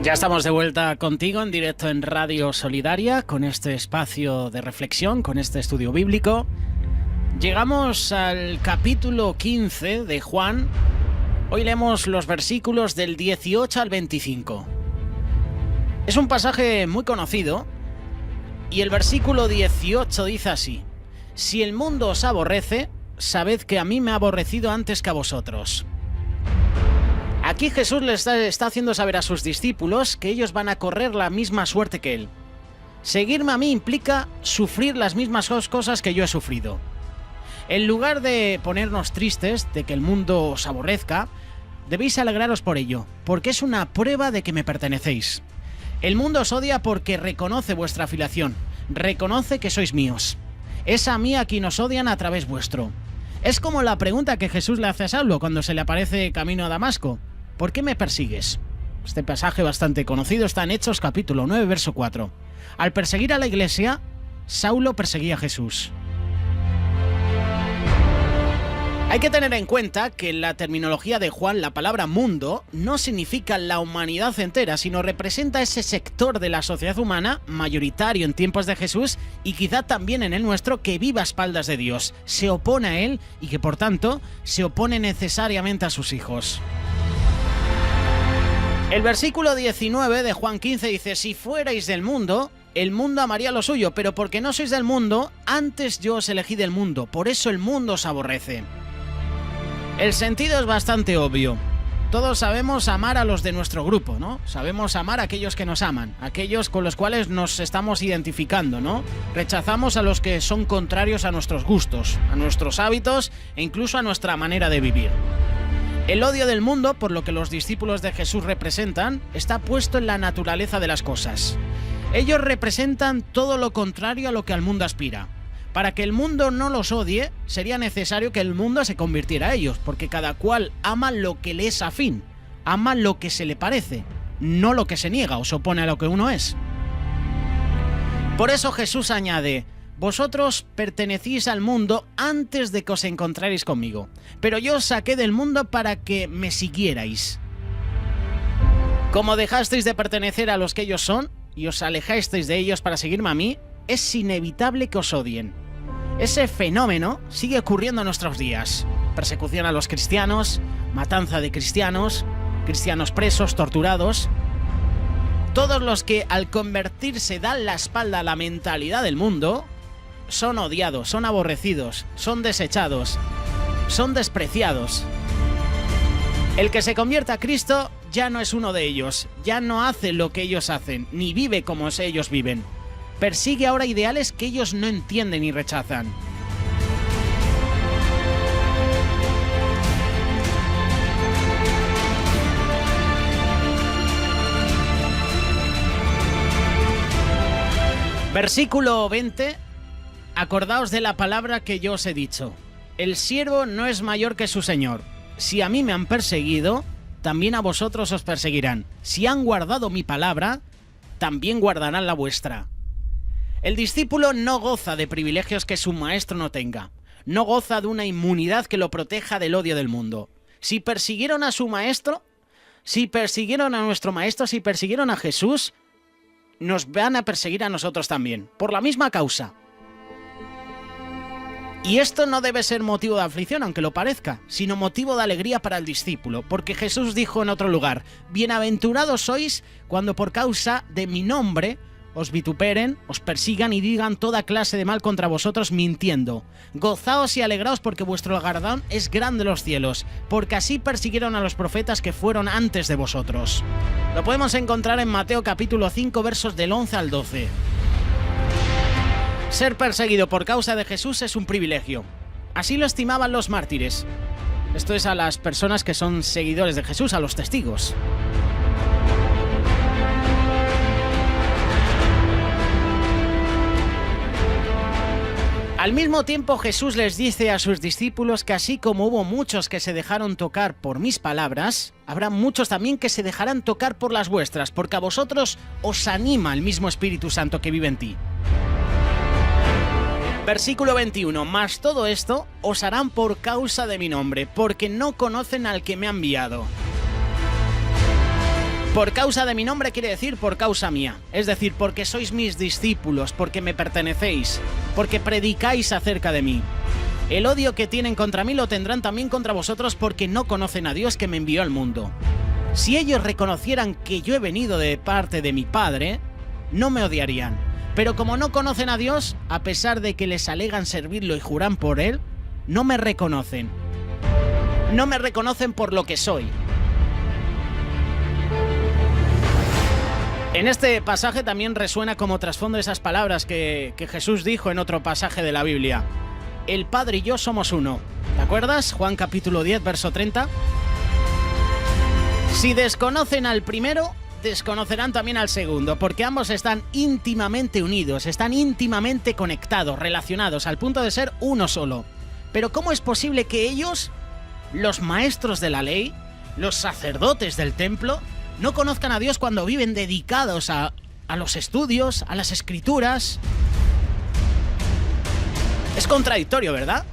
Ya estamos de vuelta contigo en directo en Radio Solidaria con este espacio de reflexión, con este estudio bíblico. Llegamos al capítulo 15 de Juan. Hoy leemos los versículos del 18 al 25. Es un pasaje muy conocido y el versículo 18 dice así: Si el mundo os aborrece, sabed que a mí me ha aborrecido antes que a vosotros. Aquí Jesús les está haciendo saber a sus discípulos que ellos van a correr la misma suerte que Él. Seguirme a mí implica sufrir las mismas cosas que yo he sufrido. En lugar de ponernos tristes de que el mundo os aborrezca, debéis alegraros por ello, porque es una prueba de que me pertenecéis. El mundo os odia porque reconoce vuestra afiliación, reconoce que sois míos. Es a mí a quien os odian a través vuestro. Es como la pregunta que Jesús le hace a Saulo cuando se le aparece camino a Damasco: ¿por qué me persigues? Este pasaje bastante conocido está en Hechos capítulo 9, verso 4. Al perseguir a la iglesia, Saulo perseguía a Jesús. Hay que tener en cuenta que en la terminología de Juan la palabra mundo no significa la humanidad entera, sino representa ese sector de la sociedad humana mayoritario en tiempos de Jesús y quizá también en el nuestro, que vive a espaldas de Dios, se opone a Él y que por tanto se opone necesariamente a sus hijos. El versículo 19 de Juan 15 dice: si fuerais del mundo, el mundo amaría lo suyo, pero porque no sois del mundo, antes yo os elegí del mundo, por eso el mundo os aborrece. El sentido es bastante obvio. Todos sabemos amar a los de nuestro grupo, ¿no? Sabemos amar a aquellos que nos aman, aquellos con los cuales nos estamos identificando, ¿no? Rechazamos a los que son contrarios a nuestros gustos, a nuestros hábitos e incluso a nuestra manera de vivir. El odio del mundo, por lo que los discípulos de Jesús representan, está puesto en la naturaleza de las cosas. Ellos representan todo lo contrario a lo que al mundo aspira. Para que el mundo no los odie, sería necesario que el mundo se convirtiera a ellos, porque cada cual ama lo que le es afín, ama lo que se le parece, no lo que se niega o se opone a lo que uno es. Por eso Jesús añade: vosotros pertenecís al mundo antes de que os encontraréis conmigo, pero yo os saqué del mundo para que me siguierais. Como dejasteis de pertenecer a los que ellos son y os alejasteis de ellos para seguirme a mí, es inevitable que os odien. Ese fenómeno sigue ocurriendo en nuestros días. Persecución a los cristianos, matanza de cristianos, cristianos presos, torturados. Todos los que al convertirse dan la espalda a la mentalidad del mundo son odiados, son aborrecidos, son desechados, son despreciados. El que se convierta a Cristo ya no es uno de ellos, ya no hace lo que ellos hacen, ni vive como ellos viven. Persigue ahora ideales que ellos no entienden y rechazan. Versículo 20. Acordaos de la palabra que yo os he dicho. El siervo no es mayor que su señor. Si a mí me han perseguido, también a vosotros os perseguirán. Si han guardado mi palabra, también guardarán la vuestra. El discípulo no goza de privilegios que su maestro no tenga. No goza de una inmunidad que lo proteja del odio del mundo. Si persiguieron a su maestro, si persiguieron a nuestro maestro, si persiguieron a Jesús, nos van a perseguir a nosotros también, por la misma causa. Y esto no debe ser motivo de aflicción, aunque lo parezca, sino motivo de alegría para el discípulo, porque Jesús dijo en otro lugar: bienaventurados sois cuando por causa de mi nombre os vituperen, os persigan y digan toda clase de mal contra vosotros mintiendo. Gozaos y alegraos porque vuestro galardón es grande en los cielos, porque así persiguieron a los profetas que fueron antes de vosotros. Lo podemos encontrar en Mateo capítulo 5 versos del 11 al 12. Ser perseguido por causa de Jesús es un privilegio. Así lo estimaban los mártires. Esto es a las personas que son seguidores de Jesús, a los testigos. Al mismo tiempo Jesús les dice a sus discípulos que así como hubo muchos que se dejaron tocar por mis palabras, habrá muchos también que se dejarán tocar por las vuestras, porque a vosotros os anima el mismo Espíritu Santo que vive en ti. Versículo 21. Mas todo esto os harán por causa de mi nombre, porque no conocen al que me ha enviado. Por causa de mi nombre quiere decir por causa mía, es decir, porque sois mis discípulos, porque me pertenecéis, porque predicáis acerca de mí. El odio que tienen contra mí lo tendrán también contra vosotros porque no conocen a Dios que me envió al mundo. Si ellos reconocieran que yo he venido de parte de mi Padre, no me odiarían. Pero como no conocen a Dios, a pesar de que les alegan servirlo y juran por Él, no me reconocen. No me reconocen por lo que soy. En este pasaje también resuena como trasfondo esas palabras que Jesús dijo en otro pasaje de la Biblia. El Padre y yo somos uno. ¿Te acuerdas? Juan capítulo 10, verso 30. Si desconocen al primero, desconocerán también al segundo, porque ambos están íntimamente unidos, están íntimamente conectados, relacionados, al punto de ser uno solo. Pero ¿cómo es posible que ellos, los maestros de la ley, los sacerdotes del templo, no conozcan a Dios cuando viven dedicados a los estudios, a las escrituras? Es contradictorio, ¿verdad?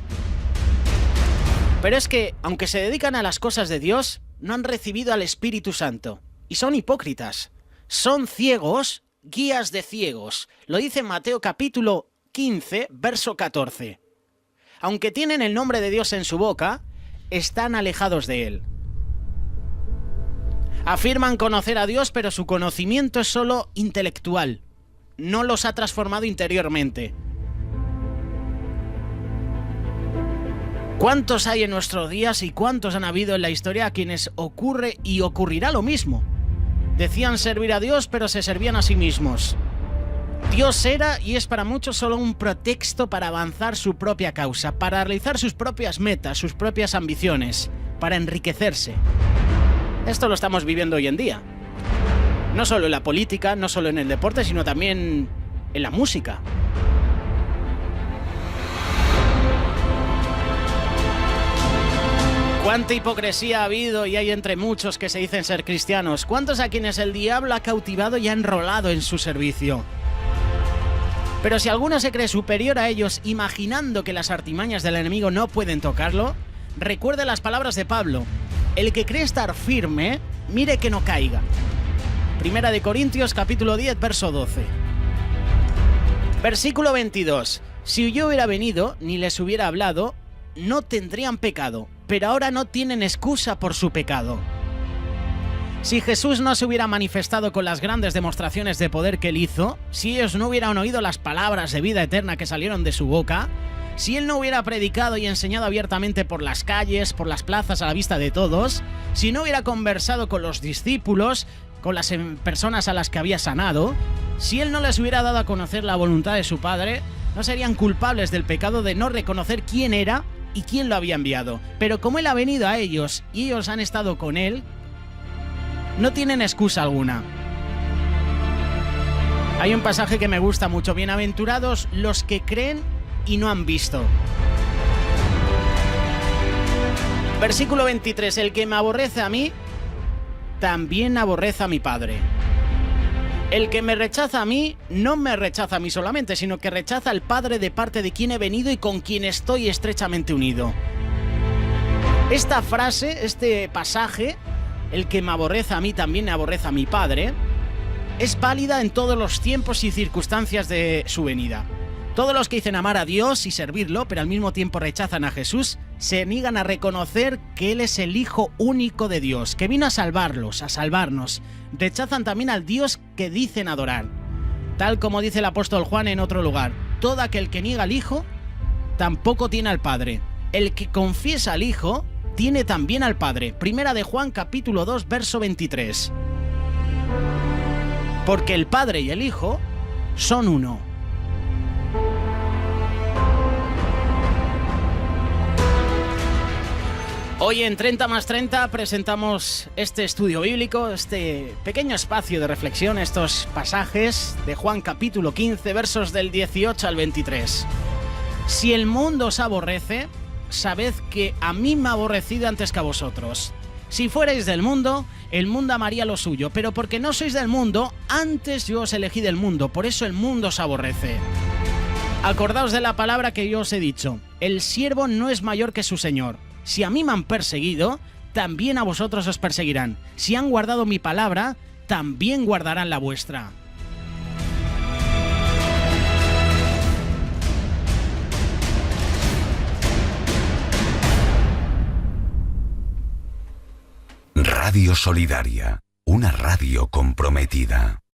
Pero es que, aunque se dedican a las cosas de Dios, no han recibido al Espíritu Santo. Y son hipócritas. Son ciegos, guías de ciegos. Lo dice Mateo capítulo 15, verso 14. Aunque tienen el nombre de Dios en su boca, están alejados de Él. Afirman conocer a Dios, pero su conocimiento es solo intelectual. No los ha transformado interiormente. ¿Cuántos hay en nuestros días y cuántos han habido en la historia a quienes ocurre y ocurrirá lo mismo? Decían servir a Dios, pero se servían a sí mismos. Dios era y es para muchos solo un pretexto para avanzar su propia causa, para realizar sus propias metas, sus propias ambiciones, para enriquecerse. Esto lo estamos viviendo hoy en día. No solo en la política, no solo en el deporte, sino también en la música. ¿Cuánta hipocresía ha habido y hay entre muchos que se dicen ser cristianos? ¿Cuántos a quienes el diablo ha cautivado y ha enrolado en su servicio? Pero si alguno se cree superior a ellos, imaginando que las artimañas del enemigo no pueden tocarlo, recuerde las palabras de Pablo. El que cree estar firme, mire que no caiga. Primera de Corintios, capítulo 10, verso 12. Versículo 22. Si yo hubiera venido, ni les hubiera hablado, no tendrían pecado, pero ahora no tienen excusa por su pecado. Si Jesús no se hubiera manifestado con las grandes demostraciones de poder que él hizo, si ellos no hubieran oído las palabras de vida eterna que salieron de su boca, si él no hubiera predicado y enseñado abiertamente por las calles, por las plazas a la vista de todos, si no hubiera conversado con los discípulos, con las personas a las que había sanado, si él no les hubiera dado a conocer la voluntad de su Padre, no serían culpables del pecado de no reconocer quién era y quién lo había enviado. Pero como él ha venido a ellos y ellos han estado con él, no tienen excusa alguna. Hay un pasaje que me gusta mucho. Bienaventurados los que creen y no han visto. Versículo 23. El que me aborrece a mí, también aborrece a mi Padre. El que me rechaza a mí, no me rechaza a mí solamente, sino que rechaza al Padre de parte de quien he venido y con quien estoy estrechamente unido. Esta frase, este pasaje, el que me aborrece a mí, también me aborrece a mi Padre, es válida en todos los tiempos y circunstancias de su venida. Todos los que dicen amar a Dios y servirlo, pero al mismo tiempo rechazan a Jesús, se niegan a reconocer que Él es el Hijo único de Dios, que vino a salvarlos, a salvarnos. Rechazan también al Dios que dicen adorar. Tal como dice el apóstol Juan en otro lugar, todo aquel que niega al Hijo, tampoco tiene al Padre. El que confiesa al Hijo, tiene también al Padre. Primera de Juan, capítulo 2, verso 23. Porque el Padre y el Hijo son uno. Hoy en 30 más 30 presentamos este estudio bíblico, este pequeño espacio de reflexión, estos pasajes de Juan capítulo 15, versos del 18 al 23. Si el mundo os aborrece, sabed que a mí me ha aborrecido antes que a vosotros. Si fuerais del mundo, el mundo amaría lo suyo, pero porque no sois del mundo, antes yo os elegí del mundo, por eso el mundo os aborrece. Acordaos de la palabra que yo os he dicho, el siervo no es mayor que su señor. Si a mí me han perseguido, también a vosotros os perseguirán. Si han guardado mi palabra, también guardarán la vuestra. Radio Solidaria, una radio comprometida.